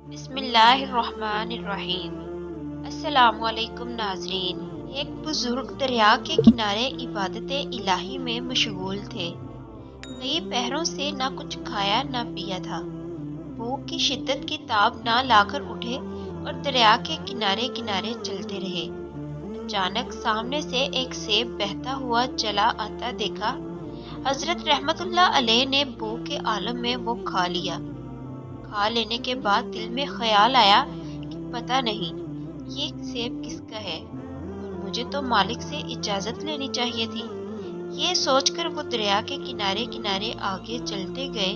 बिस्मिल्लाहिर्रहमानिर्रहीम। अस्सलाम वालेकुम नाजरीन। एक बुजुर्ग दरिया के किनारे इबादत इलाही में मशगूल थे। कई पहरों से ना कुछ खाया ना पिया था। भूख की शिद्दत की ताब ना लाकर उठे और दरिया के किनारे किनारे चलते रहे। अचानक सामने से एक सेब बहता हुआ चला आता देखा। हजरत रहमतुल्लाह अलैह ने भूख के आलम में वो खा लिया। खा लेने के बाद दिल में ख्याल आया कि पता नहीं ये सेब किसका है और मुझे तो मालिक से इजाजत लेनी चाहिए थी। ये सोचकर वो दरिया के किनारे किनारे आगे चलते गए।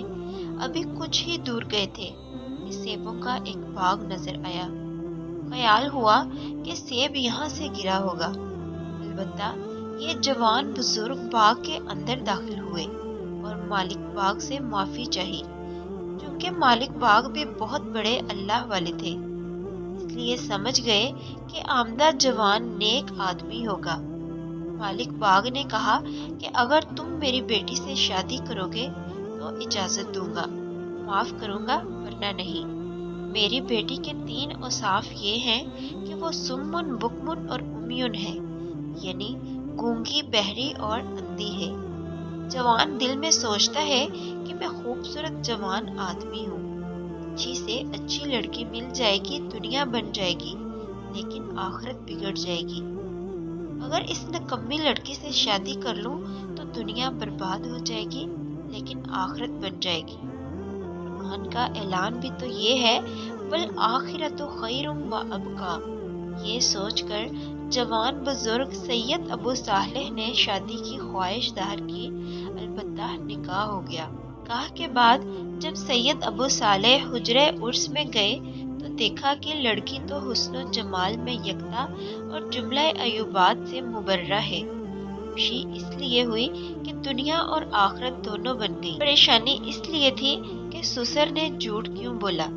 अभी कुछ ही दूर गए थे कि सेबों का एक बाग नजर आया। ख्याल हुआ कि सेब यहाँ से गिरा होगा। अलबत्ता ये जवान बुजुर्ग बाग के अंदर दाखिल हुए और मालिक बाग से माफी चाही। क्योंकि मालिक बाग भी बहुत बड़े अल्लाह वाले थे, इसलिए समझ गए कि आमदा जवान नेक आदमी होगा। मालिक बाग ने कहा कि अगर तुम मेरी बेटी से शादी करोगे तो इजाजत दूंगा, माफ करूंगा वरना नहीं। मेरी बेटी के 3 औसाफ ये हैं कि वो सुम्मुन बुकमुन और उम्युन है, यानी गूंगी, बहरी और अंधी है। जवान दिल में सोचता है कि मैं खूबसूरत जवान आदमी हूँ, अच्छी से अच्छी लड़की मिल जाएगी, दुनिया बन जाएगी, लेकिन आखिरत बिगड़ जाएगी। अगर इस नकम्मी लड़की से शादी कर लूं तो दुनिया बर्बाद हो जाएगी, लेकिन आखिरत बन जाएगी। कुरान का ऐलान भी तो ये है, वल आखिरतु खैरुम व अबका। ये सोचकर जवान बुजुर्ग सैयद अबू सालेह ने शादी की ख्वाहिश ज़ाहिर की। अलबत्ता निकाह हो गया। निकाह के बाद जब सैयद अबू सालेह हुजरे उर्स में गए तो देखा कि लड़की तो हुस्न जमाल में यकता और जुमला अयूबात से मुबर्रा है। खुशी इसलिए हुई कि दुनिया और आखिरत दोनों बन गई। परेशानी इसलिए थी कि सुसर ने झूठ क्यों बोला।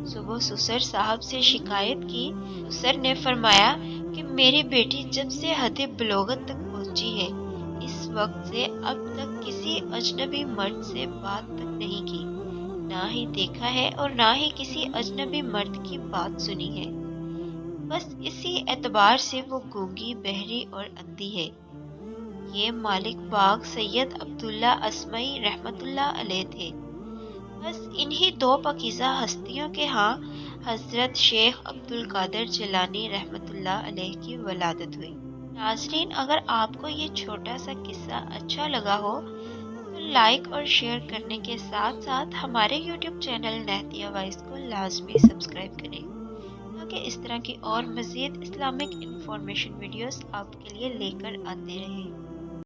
सुबह सुसर साहब से शिकायत की। सुसर ने फरमाया कि मेरी बेटी जब से हद बलोगत तक पहुंची है, इस वक्त से अब तक किसी अजनबी मर्द से बात तक नहीं की, ना ही देखा है और ना ही किसी अजनबी मर्द की बात सुनी है। बस इसी एतबार से वो गूंगी, बहरी और अंधी है। ये मालिक बाग सैयद अब्दुल्ला असमई रहमतुल्लाह अलैह थे। बस इन्हीं 2 पाकीज़ा हस्तियों के यहाँ हजरत शेख अब्दुल कादिर जिलानी रहमतुल्लाह अलैह की वलादत हुई। नाजरीन, अगर आपको ये छोटा सा किस्सा अच्छा लगा हो तो लाइक और शेयर करने के साथ साथ हमारे यूट्यूब चैनल नहतिया वाइज को लाजमी सब्सक्राइब करें, ताकि इस तरह की और मज़ीद इस्लामिक इंफॉर्मेशन वीडियोस आपके लिए लेकर आते रहें।